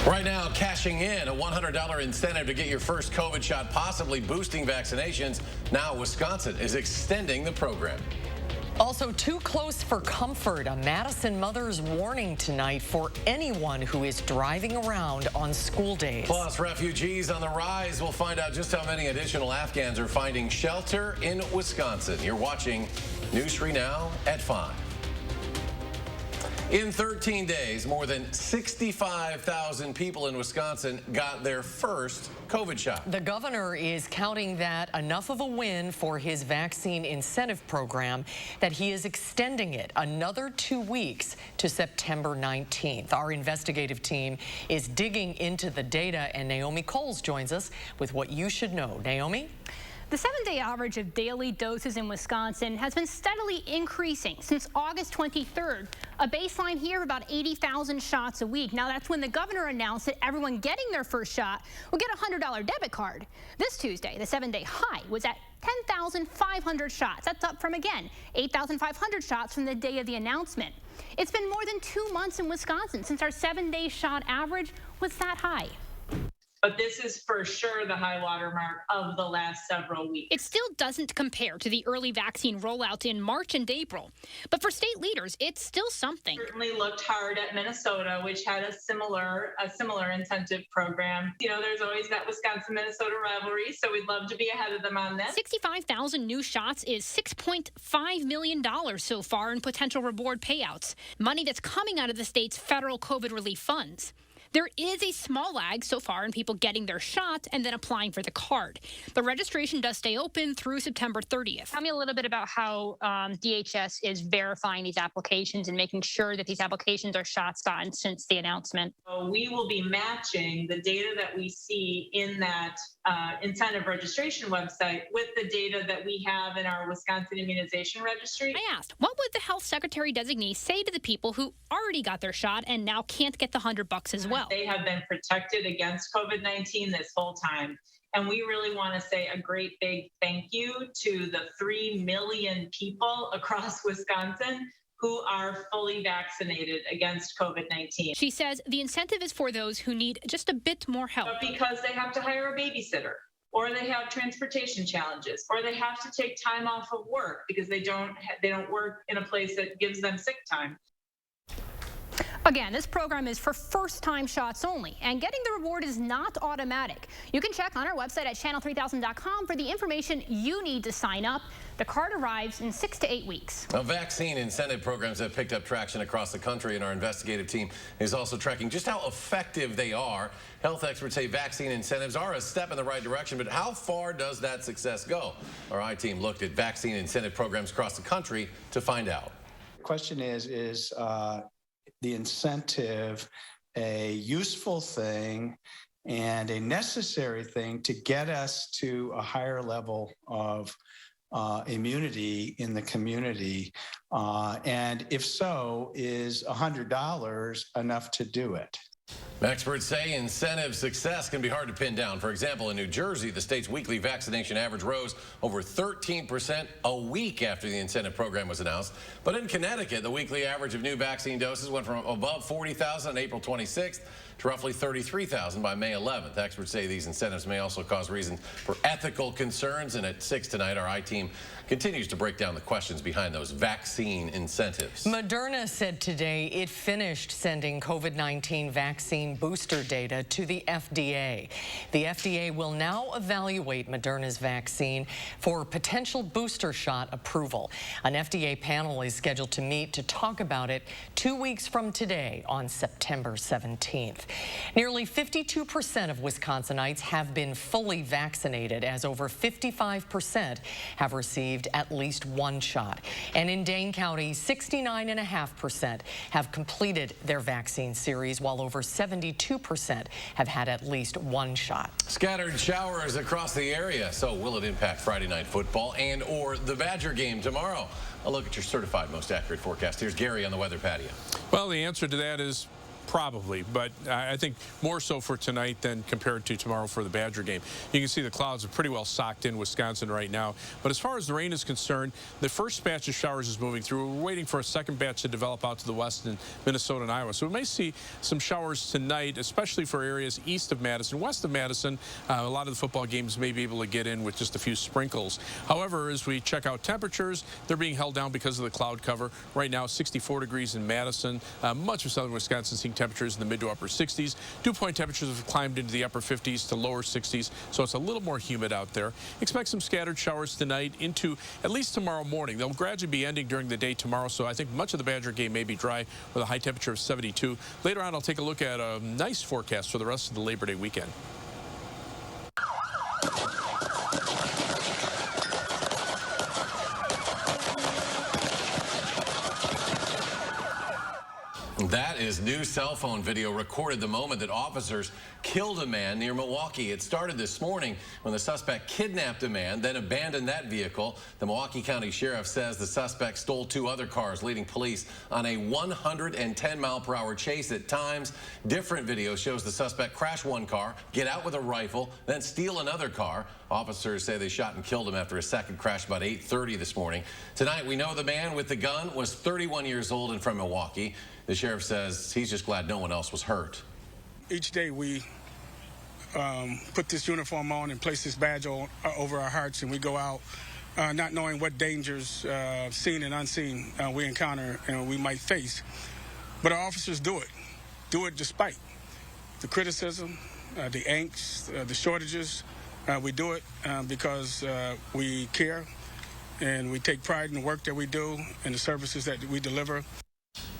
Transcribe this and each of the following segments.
Right now, cashing in a $100 incentive to get your first COVID shot, possibly boosting vaccinations. Now, Wisconsin is extending the program. Also, too close for comfort. A Madison mother's warning tonight for anyone who is driving around on school days. Plus, refugees on the rise. We'll find out just how many additional Afghans are finding shelter in Wisconsin. You're watching News 3 Now at 5. In 13 days, more than 65,000 people in Wisconsin got their first COVID shot. The governor is counting that enough of a win for his vaccine incentive program that he is extending it another 2 weeks to September 19th. Our investigative team is digging into the data, and Naomi Coles joins us with what you should know. Naomi? The 7-day average of daily doses in Wisconsin has been steadily increasing since August 23rd. A baseline here of about 80,000 shots a week. Now, that's when the governor announced that everyone getting their first shot will get a $100 debit card. This Tuesday, the 7-day high was at 10,500 shots. That's up from, again, 8,500 shots from the day of the announcement. It's been more than 2 months in Wisconsin since our 7-day shot average was that high. But this is for sure the high water mark of the last several weeks. It still doesn't compare to the early vaccine rollouts in March and April. But for state leaders, it's still something. Certainly looked hard at Minnesota, which had a similar incentive program. You know, there's always that Wisconsin-Minnesota rivalry, so we'd love to be ahead of them on this. 65,000 new shots is $6.5 million so far in potential reward payouts, money that's coming out of the state's federal COVID relief funds. There is a small lag so far in people getting their shot and then applying for the card. But registration does stay open through September 30th. Tell me a little bit about how DHS is verifying these applications and making sure that these applications are shots gotten since the announcement. We will be matching the data that we see in that incentive registration website with the data that we have in our Wisconsin Immunization Registry. I asked, what would the health secretary designee say to the people who already got their shot and now can't get the $100 as well? They have been protected against COVID-19 this whole time. And we really want to say a great big thank you to the 3 million people across Wisconsin who are fully vaccinated against COVID-19. She says the incentive is for those who need just a bit more help. But because they have to hire a babysitter, or they have transportation challenges, or they have to take time off of work because they don't work in a place that gives them sick time. Again, this program is for first-time shots only, and getting the reward is not automatic. You can check on our website at channel3000.com for the information you need to sign up. The card arrives in 6 to 8 weeks. Now, vaccine incentive programs have picked up traction across the country, and our investigative team is also tracking just how effective they are. Health experts say vaccine incentives are a step in the right direction, but how far does that success go? Our I-team looked at vaccine incentive programs across the country to find out. The question is the incentive a useful thing and a necessary thing to get us to a higher level of immunity in the community? And if so, is $100 enough to do it? Experts say incentive success can be hard to pin down. For example, in New Jersey, the state's weekly vaccination average rose over 13% a week after the incentive program was announced. But in Connecticut, the weekly average of new vaccine doses went from above 40,000 on April 26th to roughly 33,000 by May 11th. Experts say these incentives may also cause reason for ethical concerns. And at 6 tonight, our I-team continues to break down the questions behind those vaccine incentives. Moderna said today it finished sending COVID-19 vaccine booster data to the FDA. The FDA will now evaluate Moderna's vaccine for potential booster shot approval. An FDA panel is scheduled to meet to talk about it 2 weeks from today on September 17th. Nearly 52% of Wisconsinites have been fully vaccinated, as over 55% have received at least one shot. And in Dane County, 69.5% have completed their vaccine series, while over 72% have had at least one shot. Scattered showers across the area. So will it impact Friday night football and or the Badger game tomorrow? A look at your certified most accurate forecast. Here's Gary on the weather patio. Well, the answer to that is Probably, but I think more so for tonight than compared to tomorrow for the Badger game. You can see the clouds are pretty well socked in Wisconsin right now. But as far as the rain is concerned, the first batch of showers is moving through. We're waiting for a second batch to develop out to the west in Minnesota and Iowa. So we may see some showers tonight, especially for areas east of Madison. West of Madison, a lot of the football games may be able to get in with just a few sprinkles. However, as we check out temperatures, they're being held down because of the cloud cover. Right now, 64 degrees in Madison. Much of southern Wisconsin seeing temperatures in the mid to upper 60s. Dew point temperatures have climbed into the upper 50s to lower 60s, so it's a little more humid out there. Expect some scattered showers tonight into at least tomorrow morning. They'll gradually be ending during the day tomorrow, so I think much of the Badger game may be dry with a high temperature of 72. Later on, I'll take a look at a nice forecast for the rest of the Labor Day weekend. That is new cell phone video recorded the moment that officers killed a man near Milwaukee. It started this morning when the suspect kidnapped a man, then abandoned that vehicle. The Milwaukee County Sheriff says the suspect stole 2 other cars, leading police on a 110-mile-per-hour chase at times. Different video shows the suspect crash one car, get out with a rifle, then steal another car. Officers say they shot and killed him after a second crash about 8:30 this morning. Tonight, we know the man with the gun was 31 years old and from Milwaukee. The sheriff says he's just glad no one else was hurt. Each day we put this uniform on and place this badge over our hearts, and we go out not knowing what dangers, seen and unseen, we encounter and we might face. But our officers do it despite the criticism, the angst, the shortages. We do it because we care and we take pride in the work that we do and the services that we deliver.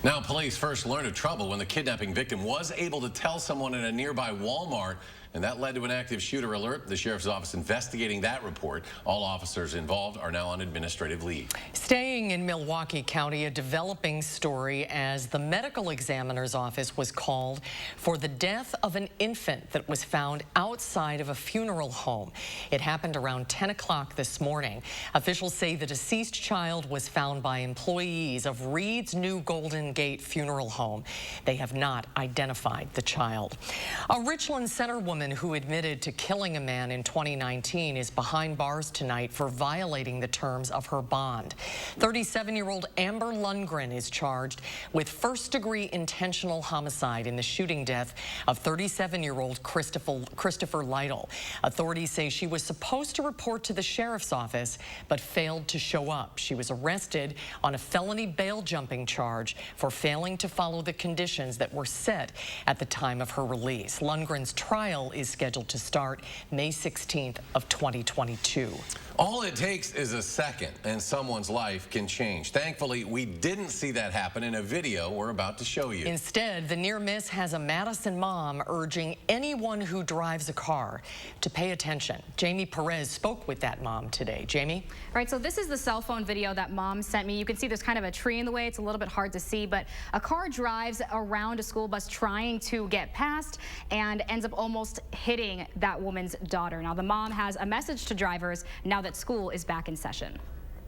Now, police first learned of trouble when the kidnapping victim was able to tell someone in a nearby Walmart, and that led to an active shooter alert. The sheriff's office investigating that report. All officers involved are now on administrative leave. Staying in Milwaukee County, a developing story as the medical examiner's office was called for the death of an infant that was found outside of a funeral home. It happened around 10 o'clock this morning. Officials say the deceased child was found by employees of Reed's New Golden Gate Funeral Home. They have not identified the child. A Richland Center woman who admitted to killing a man in 2019 is behind bars tonight for violating the terms of her bond. 37-year-old Amber Lundgren is charged with first-degree intentional homicide in the shooting death of 37-year-old Christopher Lytle. Authorities say she was supposed to report to the sheriff's office but failed to show up. She was arrested on a felony bail jumping charge for failing to follow the conditions that were set at the time of her release. Lundgren's trial is scheduled to start May 16th of 2022. All it takes is a second and someone's life can change. Thankfully, we didn't see that happen in a video we're about to show you. Instead, the near miss has a Madison mom urging anyone who drives a car to pay attention. Jamie Perez spoke with that mom today. Jamie? All right, so this is the cell phone video that mom sent me. You can see there's kind of a tree in the way. It's a little bit hard to see, but a car drives around a school bus trying to get past and ends up almost hitting that woman's daughter. Now, the mom has a message to drivers now that school is back in session.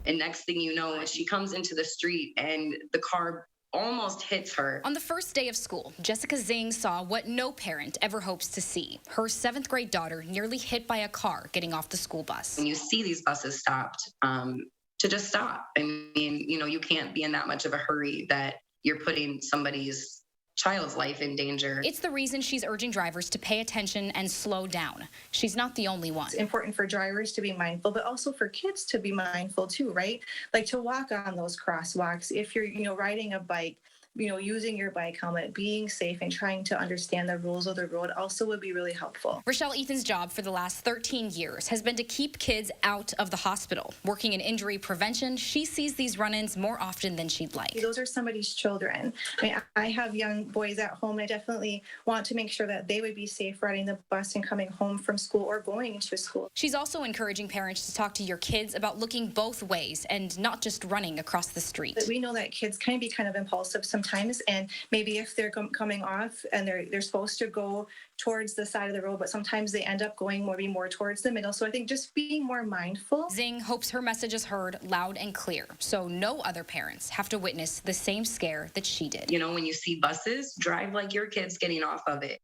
And next thing you know, she comes into the street and the car almost hits her. On the first day of school, Jessica Zing saw what no parent ever hopes to see. Her 7th grade daughter nearly hit by a car getting off the school bus. When you see these buses stopped, to just stop. I mean, you know, you can't be in that much of a hurry that you're putting somebody's child's life in danger. It's the reason she's urging drivers to pay attention and slow down. She's not the only one. It's important for drivers to be mindful, but also for kids to be mindful too, right? Like to walk on those crosswalks. If you're, riding a bike, using your bike helmet, being safe and trying to understand the rules of the road also would be really helpful. Rochelle Ethan's job for the last 13 years has been to keep kids out of the hospital. Working in injury prevention, she sees these run-ins more often than she'd like. Those are somebody's children. I mean, I have young boys at home. I definitely want to make sure that they would be safe riding the bus and coming home from school or going to school. She's also encouraging parents to talk to your kids about looking both ways and not just running across the street. We know that kids can be kind of impulsive sometimes. sometimes. And maybe if they're coming off and they're supposed to go towards the side of the road, but sometimes they end up going more towards the middle. So I think just being more mindful. Zing hopes her message is heard loud and clear, so no other parents have to witness the same scare that she did. You know, when you see buses, drive like your kid's getting off of it.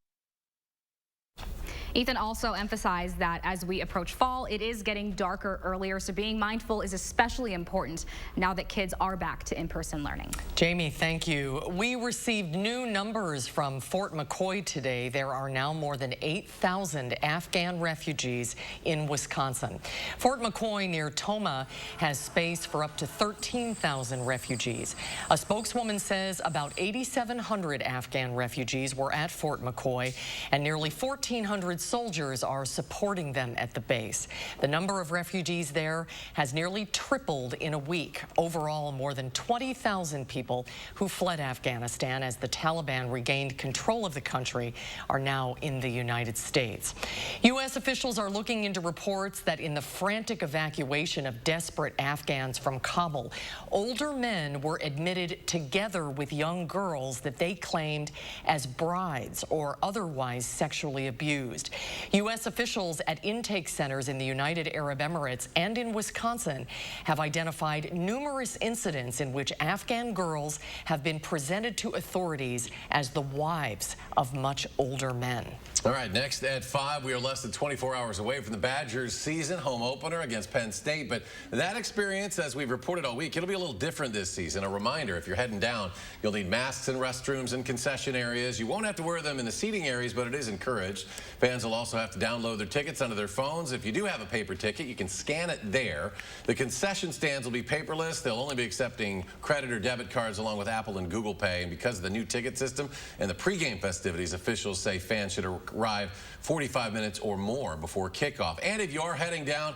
Ethan also emphasized that as we approach fall, it is getting darker earlier, so being mindful is especially important now that kids are back to in-person learning. Jamie, thank you. We received new numbers from Fort McCoy today. There are now more than 8,000 Afghan refugees in Wisconsin. Fort McCoy near Tomah has space for up to 13,000 refugees. A spokeswoman says about 8,700 Afghan refugees were at Fort McCoy, and nearly 1,400 soldiers are supporting them at the base. The number of refugees there has nearly tripled in a week. Overall, more than 20,000 people who fled Afghanistan as the Taliban regained control of the country are now in the United States. U.S. officials are looking into reports that in the frantic evacuation of desperate Afghans from Kabul, older men were admitted together with young girls that they claimed as brides or otherwise sexually abused. U.S. officials at intake centers in the United Arab Emirates and in Wisconsin have identified numerous incidents in which Afghan girls have been presented to authorities as the wives of much older men. All right, next at 5, we are less than 24 hours away from the Badgers' season home opener against Penn State. But that experience, as we've reported all week, it'll be a little different this season. A reminder, if you're heading down, you'll need masks in restrooms and concession areas. You won't have to wear them in the seating areas, but it is encouraged. Fans will also have to download their tickets onto their phones. If you do have a paper ticket, you can scan it there. The concession stands will be paperless. They'll only be accepting credit or debit cards along with Apple and Google Pay. And because of the new ticket system and the pregame festivities, officials say fans should arrive 45 minutes or more before kickoff. And if you are heading down,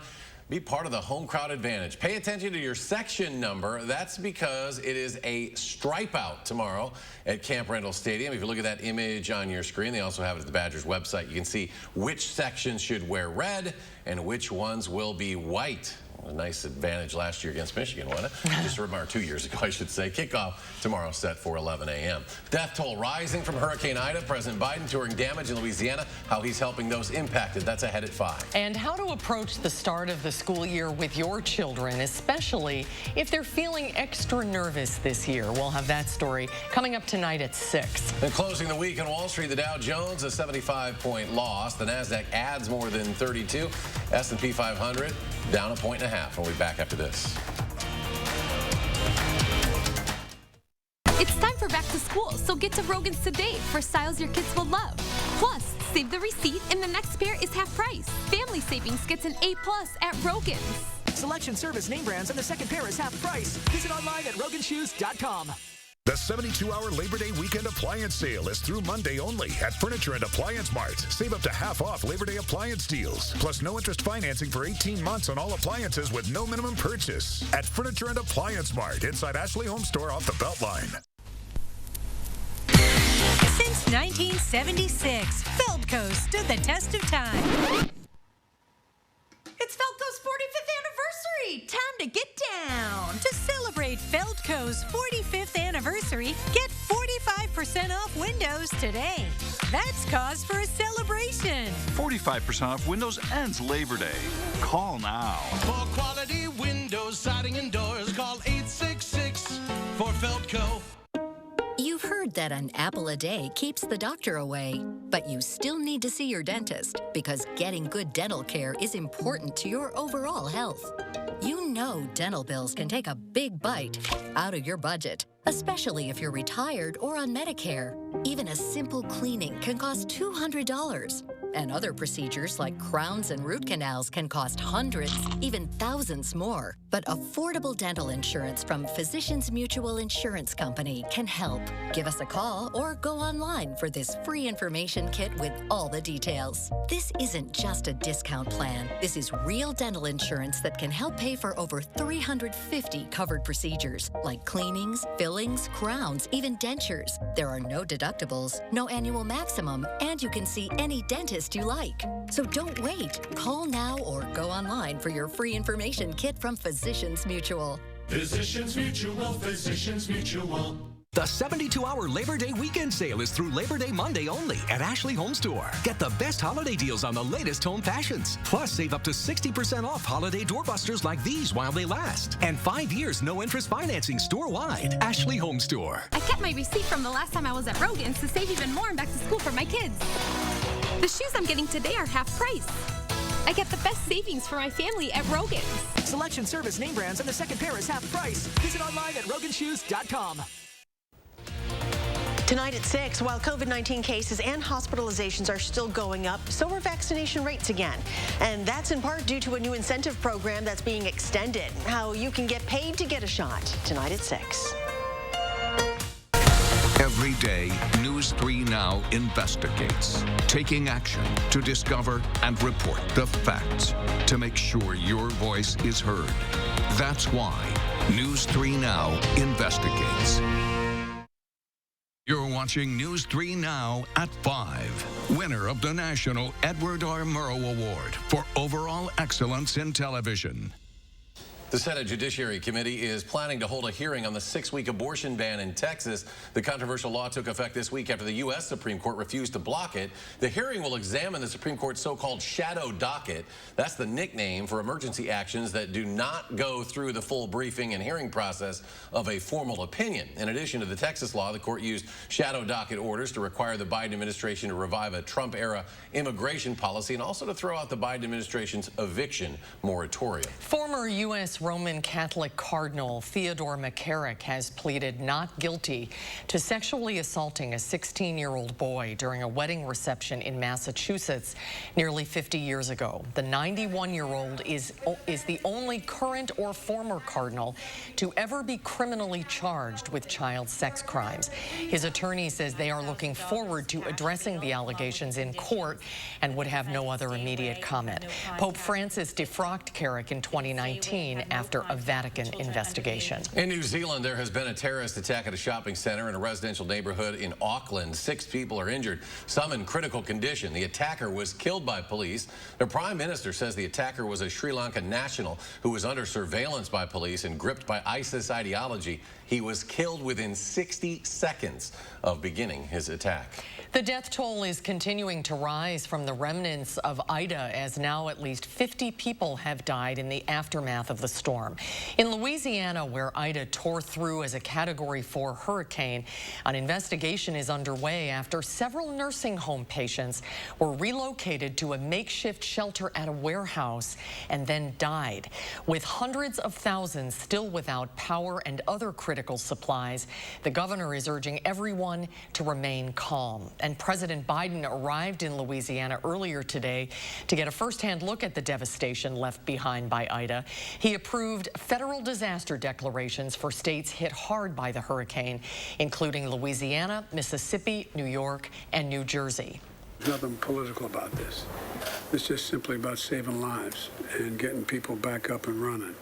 be part of the home crowd advantage. Pay attention to your section number. That's because it is a stripe out tomorrow at Camp Randall Stadium. If you look at that image on your screen, they also have it at the Badgers website. You can see which sections should wear red and which ones will be white. A nice advantage last year against Michigan, wasn't it? Just a remark 2 years ago, I should say. Kickoff tomorrow set for 11 a.m. Death toll rising from Hurricane Ida. President Biden touring damage in Louisiana, how he's helping those impacted. That's ahead at 5. And how to approach the start of the school year with your children, especially if they're feeling extra nervous this year. We'll have that story coming up tonight at 6. And closing the week on Wall Street, the Dow Jones, a 75-point loss. The NASDAQ adds more than 32. S&P 500 down 1.5. We'll be back after this. It's time for back to school, so get to Rogan's today for styles your kids will love. Plus, save the receipt and the next pair is half price. Family Savings gets an A+ at Rogan's. Selection, service, name brands, and the second pair is half price. Visit online at roganshoes.com. The 72-hour Labor Day weekend appliance sale is through Monday only at Furniture and Appliance Mart. Save up to half off Labor Day appliance deals. Plus no interest financing for 18 months on all appliances with no minimum purchase. At Furniture and Appliance Mart inside Ashley Home Store off the Beltline. Since 1976, Feldco stood the test of time. It's Feldco's 45th anniversary! Time to get down! To celebrate Feldco's 45th anniversary, get 45% off windows today. That's cause for a celebration. 45% off windows ends Labor Day. Call now. For quality windows, siding, and doors, call 866 for Feldco. You've heard that an apple a day keeps the doctor away, but you still need to see your dentist because getting good dental care is important to your overall health. You know dental bills can take a big bite out of your budget, especially if you're retired or on Medicare. Even a simple cleaning can cost $200. And other procedures like crowns and root canals can cost hundreds, even thousands more. But affordable dental insurance from Physicians Mutual Insurance Company can help. Give us a call or go online for this free information kit with all the details. This isn't just a discount plan. This is real dental insurance that can help pay for over 350 covered procedures like cleanings, fillings, crowns, even dentures. There are no deductibles, no annual maximum, and you can see any dentist you like. So don't wait. Call now or go online for your free information kit from Physicians Mutual. Physicians Mutual, Physicians Mutual. The 72-hour Labor Day weekend sale is through Labor Day Monday only at Ashley Home Store. Get the best holiday deals on the latest home fashions. Plus, save up to 60% off holiday doorbusters like these while they last. And 5 years no-interest financing store-wide. Ashley Home Store. I kept my receipt from the last time I was at Rogan's to save even more in back to school for my kids. The shoes I'm getting today are half price. I get the best savings for my family at Rogan's. Selection, service, name brands, and the second pair is half price. Visit online at roganshoes.com. Tonight at 6, while COVID-19 cases and hospitalizations are still going up, so are vaccination rates again. And that's in part due to a new incentive program that's being extended. How you can get paid to get a shot. Tonight at 6. Every day, News 3 Now investigates, taking action to discover and report the facts to make sure your voice is heard. That's why News 3 Now investigates. You're watching News 3 Now at 5. Winner of the National Edward R. Murrow Award for Overall Excellence in Television. The Senate Judiciary Committee is planning to hold a hearing on the 6-week abortion ban in Texas. The controversial law took effect this week after the U.S. Supreme Court refused to block it. The hearing will examine the Supreme Court's so-called shadow docket. That's the nickname for emergency actions that do not go through the full briefing and hearing process of a formal opinion. In addition to the Texas law, the court used shadow docket orders to require the Biden administration to revive a Trump-era immigration policy and also to throw out the Biden administration's eviction moratorium. Former U.S. Roman Catholic Cardinal Theodore McCarrick has pleaded not guilty to sexually assaulting a 16-year-old boy during a wedding reception in Massachusetts nearly 50 years ago. The 91-year-old is the only current or former cardinal to ever be criminally charged with child sex crimes. His attorney says they are looking forward to addressing the allegations in court and would have no other immediate comment. Pope Francis defrocked Carrick in 2019 after a Vatican investigation. In New Zealand, there has been a terrorist attack at a shopping center in a residential neighborhood in Auckland. 6 people are injured, some in critical condition. The attacker was killed by police. The Prime Minister says the attacker was a Sri Lankan national who was under surveillance by police and gripped by ISIS ideology. He was killed within 60 seconds of beginning his attack. The death toll is continuing to rise from the remnants of Ida, as now at least 50 people have died in the aftermath of the storm. In Louisiana, where Ida tore through as a Category 4 hurricane, an investigation is underway after several nursing home patients were relocated to a makeshift shelter at a warehouse and then died. With hundreds of thousands still without power and other critical supplies, the governor is urging everyone to remain calm. And President Biden arrived in Louisiana earlier today to get a firsthand look at the devastation left behind by Ida. He approved federal disaster declarations for states hit hard by the hurricane, including Louisiana, Mississippi, New York, and New Jersey. There's nothing political about this. It's just simply about saving lives and getting people back up and running.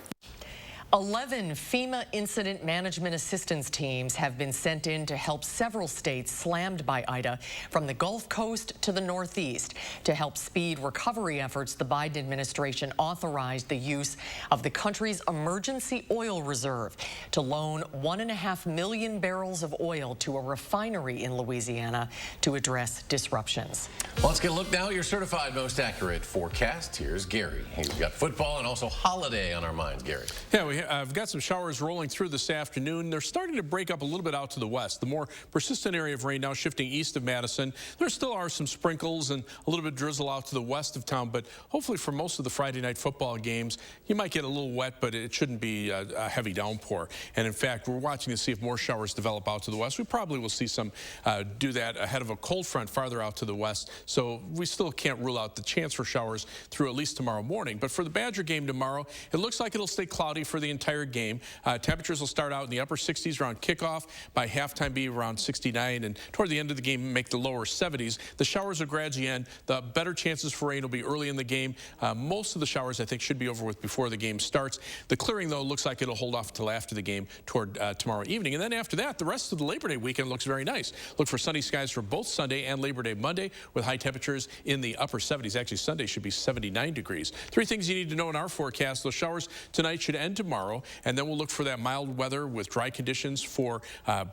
11 FEMA incident management assistance teams have been sent in to help several states slammed by Ida, from the Gulf Coast to the Northeast. To help speed recovery efforts, the Biden administration authorized the use of the country's emergency oil reserve to loan 1.5 million barrels of oil to a refinery in Louisiana to address disruptions. Well, let's get a look now at your certified most accurate forecast. Here's Gary. He's got football and also holiday on our minds, Gary. Yeah, I've got some showers rolling through this afternoon. They're starting to break up a little bit out to the west. The more persistent area of rain now shifting east of Madison. There still are some sprinkles and a little bit of drizzle out to the west of town, but hopefully for most of the Friday night football games, you might get a little wet, but it shouldn't be a heavy downpour. And in fact, we're watching to see if more showers develop out to the west. We probably will see some do that ahead of a cold front farther out to the west. So we still can't rule out the chance for showers through at least tomorrow morning. But for the Badger game tomorrow, it looks like it'll stay cloudy for the entire game. Temperatures will start out in the upper 60s around kickoff, by halftime be around 69, and toward the end of the game make the lower 70s. The showers will gradually end. The better chances for rain will be early in the game. Most of the showers, I think, should be over with before the game starts. The clearing, though, looks like it'll hold off until after the game toward tomorrow evening. And then after that, the rest of the Labor Day weekend looks very nice. Look for sunny skies for both Sunday and Labor Day Monday, with high temperatures in the upper 70s. Actually, Sunday should be 79 degrees. 3 things you need to know in our forecast. Those showers tonight should end tomorrow. tomorrow, and then we'll look for that mild weather with dry conditions for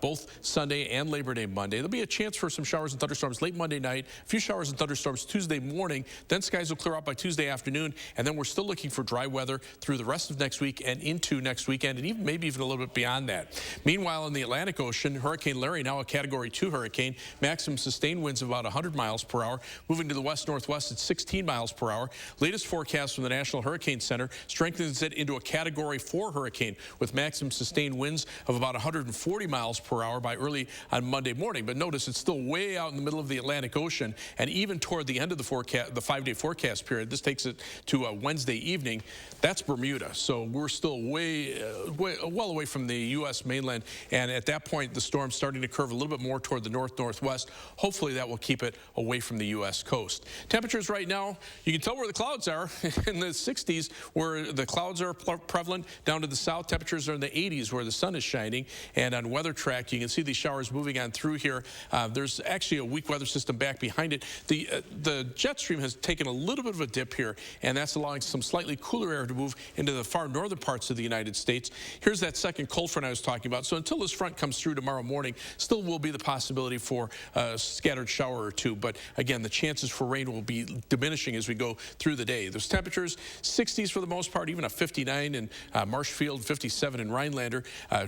both Sunday and Labor Day Monday. There'll be a chance for some showers and thunderstorms late Monday night, a few showers and thunderstorms Tuesday morning, then skies will clear out by Tuesday afternoon, and then we're still looking for dry weather through the rest of next week and into next weekend, and maybe even a little bit beyond that. Meanwhile, in the Atlantic Ocean, Hurricane Larry, now a Category 2 hurricane, maximum sustained winds of about 100 miles per hour, moving to the west-northwest at 16 miles per hour. Latest forecast from the National Hurricane Center strengthens it into a Category 4 hurricane with maximum sustained winds of about 140 miles per hour by early on Monday morning. But notice it's still way out in the middle of the Atlantic Ocean, and even toward the end of the forecast, the 5-day forecast period, this takes it to Wednesday evening. That's Bermuda, so we're still well away from the U.S. mainland, and at that point the storm's starting to curve a little bit more toward the north-northwest. Hopefully that will keep it away from the U.S. coast. Temperatures right now, you can tell where the clouds are in the 60s where the clouds are prevalent. Down to the south, temperatures are in the 80s where the sun is shining, and on Weather Track you can see these showers moving on through here. There's actually a weak weather system back behind it. The jet stream has taken a little bit of a dip here, and that's allowing some slightly cooler air to move into the far northern parts of the United States. Here's that second cold front I was talking about. So until this front comes through tomorrow morning, still will be the possibility for a scattered shower or two. But again, the chances for rain will be diminishing as we go through the day. Those temperatures, 60s for the most part, even a 59 in Marshfield, 57 in Rhinelander.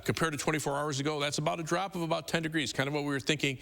Compared to 24 hours ago, that's about a drop of about 10 degrees, kind of what we were thinking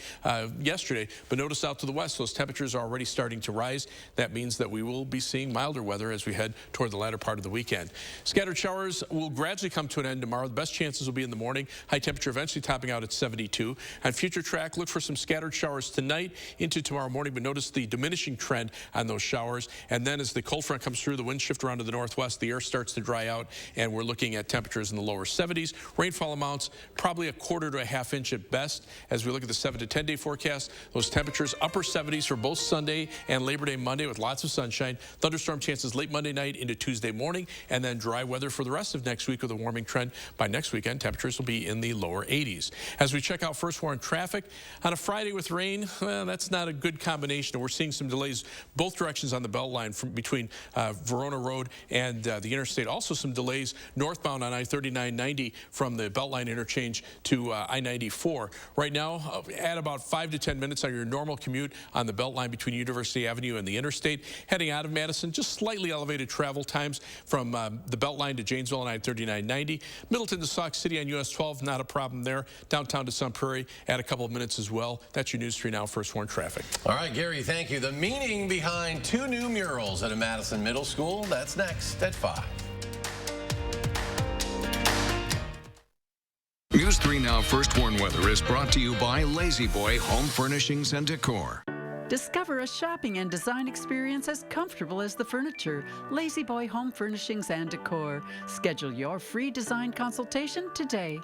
yesterday. But notice out to the west, those temperatures are already starting to rise. That means that we will be seeing milder weather as we head toward the latter part of the weekend. Scattered showers will gradually come to an end tomorrow. The best chances will be in the morning. High temperature eventually topping out at 72. On Future Track, look for some scattered showers tonight into tomorrow morning, but notice the diminishing trend on those showers. And then as the cold front comes through, the winds shift around to the northwest, the air starts to dry out, and we're looking at temperatures in the lower 70s. Rainfall amounts probably a quarter to a half inch at best. As we look at the 7 to 10 day forecast, those temperatures upper 70s for both Sunday and Labor Day Monday with lots of sunshine. Thunderstorm chances late Monday night into Tuesday morning, and then dry weather for the rest of next week with a warming trend. By next weekend, temperatures will be in the lower 80s. As we check out first warning traffic, on a Friday with rain, well, that's not a good combination. We're seeing some delays both directions on the Beltline from between Verona Road and the interstate. Also some delays northbound on I-3990 from the Beltline interchange to I-94. Right now, add about 5 to 10 minutes on your normal commute on the Beltline between University Avenue and the interstate. Heading out of Madison, just slightly elevated travel times from the Beltline to Janesville on I-3990. Middleton to Sauk City on US 12, not a problem there. Downtown to Sun Prairie, add a couple of minutes as well. That's your News 3 Now First Warn traffic. All right, Gary, thank you. The meaning behind 2 new murals at a Madison middle school, that's next at 5. News 3 Now First Warn Weather is brought to you by Lazy Boy Home Furnishings and Decor. Discover a shopping and design experience as comfortable as the furniture. Lazy Boy Home Furnishings and Decor. Schedule your free design consultation today.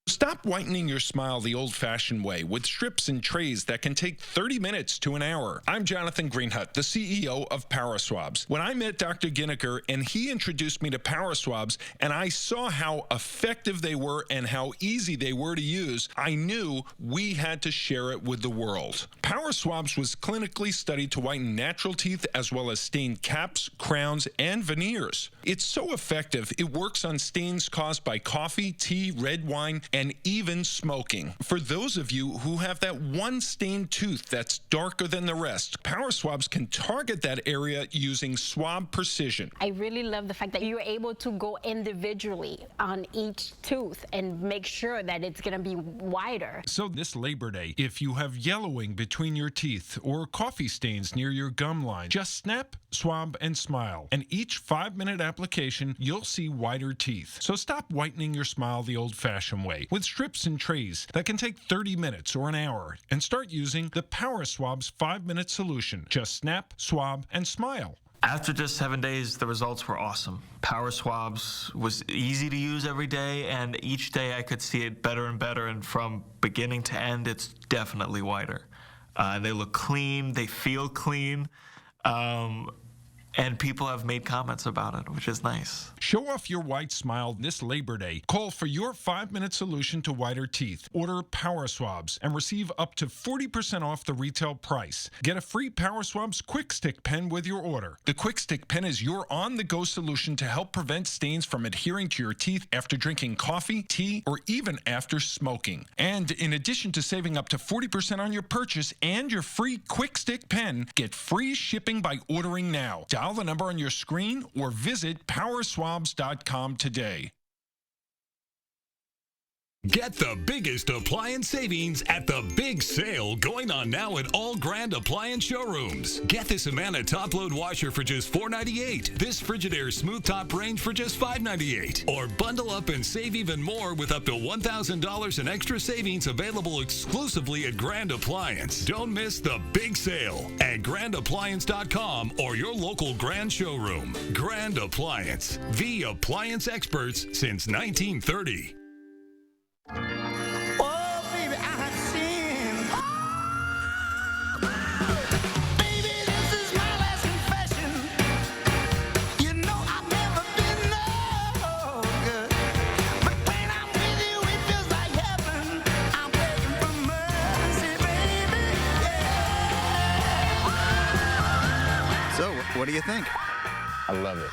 Stop whitening your smile the old-fashioned way with strips and trays that can take 30 minutes to an hour. I'm Jonathan Greenhut, the CEO of PowerSwabs. When I met Dr. Ginniker and he introduced me to PowerSwabs and I saw how effective they were and how easy they were to use, I knew we had to share it with the world. PowerSwabs was clinically studied to whiten natural teeth as well as stained caps, crowns, and veneers. It's so effective, it works on stains caused by coffee, tea, red wine, and even smoking. For those of you who have that one stained tooth that's darker than the rest, PowerSwabs can target that area using swab precision. I really love the fact that you're able to go individually on each tooth and make sure that it's going to be wider. So this Labor Day, if you have yellowing between your teeth or coffee stains near your gum line, just snap, swab, and smile. And each 5-minute application, you'll see whiter teeth. So stop whitening your smile the old-fashioned way with strips and trays that can take 30 minutes or an hour, and start using the PowerSwabs 5-minute solution. Just snap, swab, and smile. After just 7 days, the results were awesome. PowerSwabs was easy to use every day, and each day I could see it better and better, and from beginning to end, it's definitely whiter. They look clean, they feel clean, and people have made comments about it, which is nice. Show off your white smile this Labor Day. Call for your 5-minute solution to whiter teeth. Order Power Swabs and receive up to 40% off the retail price. Get a free Power Swabs Quick Stick pen with your order. The Quick Stick pen is your on-the-go solution to help prevent stains from adhering to your teeth after drinking coffee, tea, or even after smoking. And in addition to saving up to 40% on your purchase and your free Quick Stick pen, get free shipping by ordering now. Dial the number on your screen or visit powerswabs.com today. Get the biggest appliance savings at the big sale going on now at all Grand Appliance showrooms. Get this Amana top-load washer for just $4.98. This Frigidaire smooth top range for just $5.98. Or bundle up and save even more with up to $1,000 in extra savings available exclusively at Grand Appliance. Don't miss the big sale at grandappliance.com or your local Grand showroom. Grand Appliance, the appliance experts since 1930. Oh, baby, I have sinned. Baby, this is my last confession. You know I've never been no good. But when I'm with you, it feels like heaven. I'm begging for mercy, baby. Yeah. So, what do you think? I love it.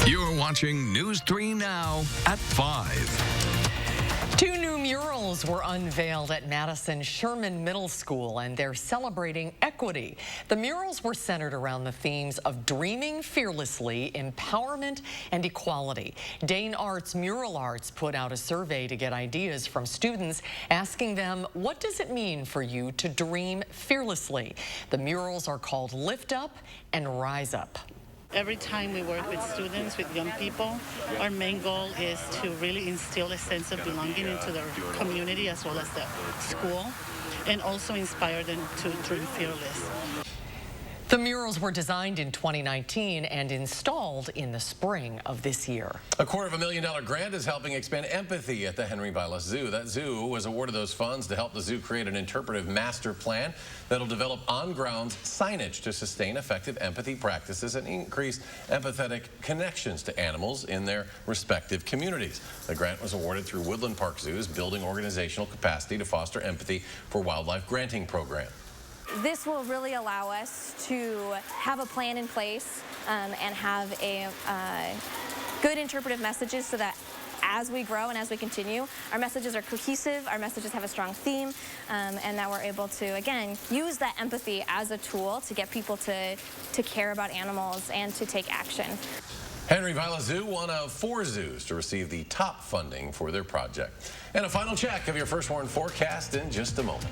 You're watching News 3 Now at 5. 2 new murals were unveiled at Madison Sherman Middle School, and they're celebrating equity. The murals were centered around the themes of dreaming fearlessly, empowerment, and equality. Dane Arts Mural Arts put out a survey to get ideas from students, asking them, what does it mean for you to dream fearlessly? The murals are called Lift Up and Rise Up. Every time we work with students, with young people, our main goal is to really instill a sense of belonging into their community as well as the school, and also inspire them to dream fearless. The murals were designed in 2019 and installed in the spring of this year. A $250,000 grant is helping expand empathy at the Henry Vilas Zoo. That zoo was awarded those funds to help the zoo create an interpretive master plan that'll develop on-grounds signage to sustain effective empathy practices and increase empathetic connections to animals in their respective communities. The grant was awarded through Woodland Park Zoo's Building Organizational Capacity to Foster Empathy for Wildlife Granting Program. This will really allow us to have a plan in place and have a good interpretive messages so that as we grow and as we continue, our messages are cohesive, our messages have a strong theme, and that we're able to, again, use that empathy as a tool to get people to care about animals and to take action. Henry Vilas Zoo, one of 4 zoos to receive the top funding for their project. And a final check of your First Warn forecast in just a moment.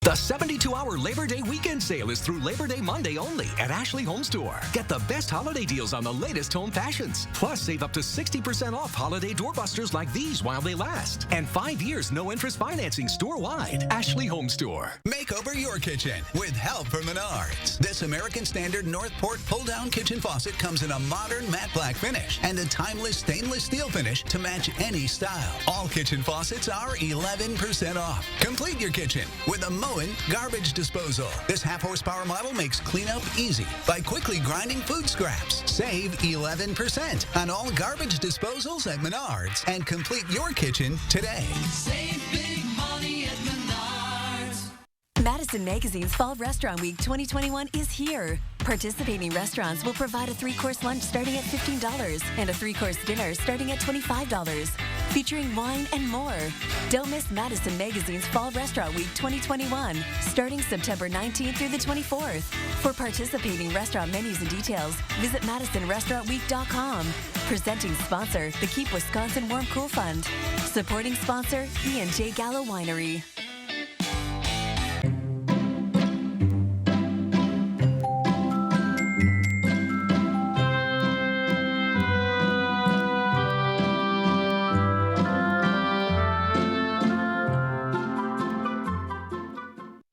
The 72-hour Labor Day weekend sale is through Labor Day Monday only at Ashley Home Store. Get the best holiday deals on the latest home fashions. Plus, save up to 60% off holiday doorbusters like these while they last. And 5 years no-interest financing store-wide. Ashley Home Store. Make over your kitchen with help from Menards. This American Standard Northport pull-down kitchen faucet comes in a modern matte black finish and a timeless stainless steel finish to match any style. All kitchen faucets are 11% off. Complete your kitchen with a Moen garbage disposal. This half-horsepower model makes cleanup easy by quickly grinding food scraps. Save 11% on all garbage disposals at Menards and complete your kitchen today. Save big money at Menards. Madison Magazine's Fall Restaurant Week 2021 is here. Participating restaurants will provide a 3-course lunch starting at $15 and a 3-course dinner starting at $25, featuring wine and more. Don't miss Madison Magazine's Fall Restaurant Week 2021, starting September 19th through the 24th. For participating restaurant menus and details, visit MadisonRestaurantWeek.com. Presenting sponsor, the Keep Wisconsin Warm Cool Fund. Supporting sponsor, E&J Gallo Winery.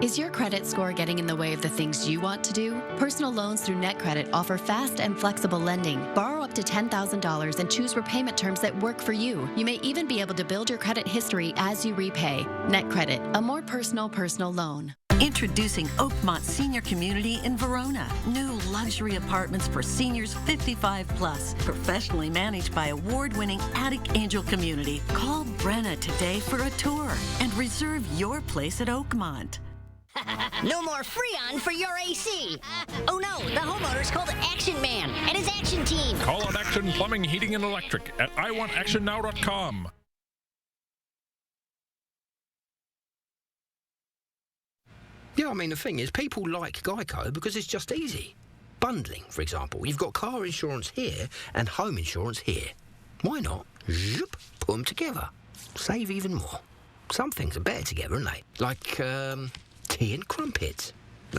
Is your credit score getting in the way of the things you want to do? Personal loans through NetCredit offer fast and flexible lending. Borrow up to $10,000 and choose repayment terms that work for you. You may even be able to build your credit history as you repay. NetCredit, a more personal loan. Introducing Oakmont Senior Community in Verona. New luxury apartments for seniors 55 plus. Professionally managed by award-winning Attic Angel Community. Call Brenna today for a tour and reserve your place at Oakmont. No more Freon for your AC. Oh no, the homeowner's called Action Man and his action team. Call on Action Plumbing, Heating, and Electric at iwantactionnow.com. Yeah, I mean, the thing is, people like Geico because it's just easy. Bundling, for example. You've got car insurance here and home insurance here. Why not? Zoop, put them together. Save even more. Some things are better together, aren't they? Like, tea and crumpets.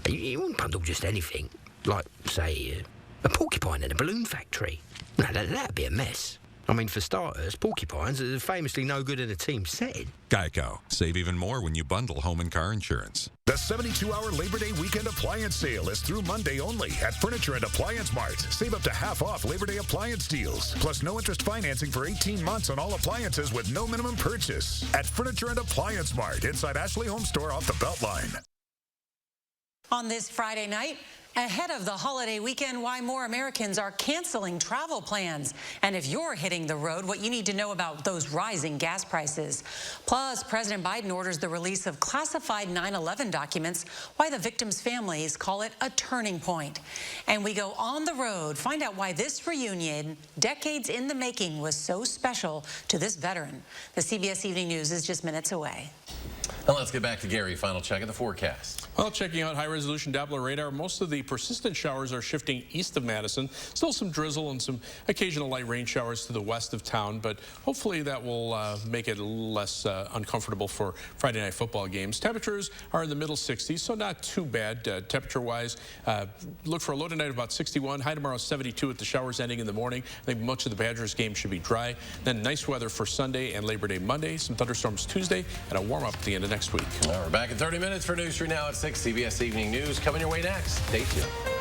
You wouldn't bundle just anything. Like, say, a porcupine in a balloon factory. No, that'd be a mess. I mean, for starters, porcupines are famously no good in a team setting. Geico. Save even more when you bundle home and car insurance. The 72-hour Labor Day weekend appliance sale is through Monday only at Furniture and Appliance Mart. Save up to half off Labor Day appliance deals. Plus no interest financing for 18 months on all appliances with no minimum purchase. At Furniture and Appliance Mart inside Ashley Home Store off the Beltline. On this Friday night, ahead of the holiday weekend, why more Americans are canceling travel plans. And if you're hitting the road, what you need to know about those rising gas prices. Plus, President Biden orders the release of classified 9/11 documents, why the victims' families call it a turning point. And we go on the road, find out why this reunion, decades in the making, was so special to this veteran. The CBS Evening News is just minutes away. Now let's get back to Gary. Final check of the forecast. Well, checking out high-resolution Doppler radar, most of the persistent showers are shifting east of Madison. Still some drizzle and some occasional light rain showers to the west of town, but hopefully that will make it a little less uncomfortable for Friday night football games. Temperatures are in the middle 60s, so not too bad temperature-wise. Look for a low tonight of about 61. High tomorrow 72 with the showers ending in the morning. I think much of the Badgers game should be dry. Then nice weather for Sunday and Labor Day Monday. Some thunderstorms Tuesday and a warm-up at the end of next week. Well, we're back in 30 minutes for News 3 Now at 6. CBS Evening News coming your way next. Stay tuned.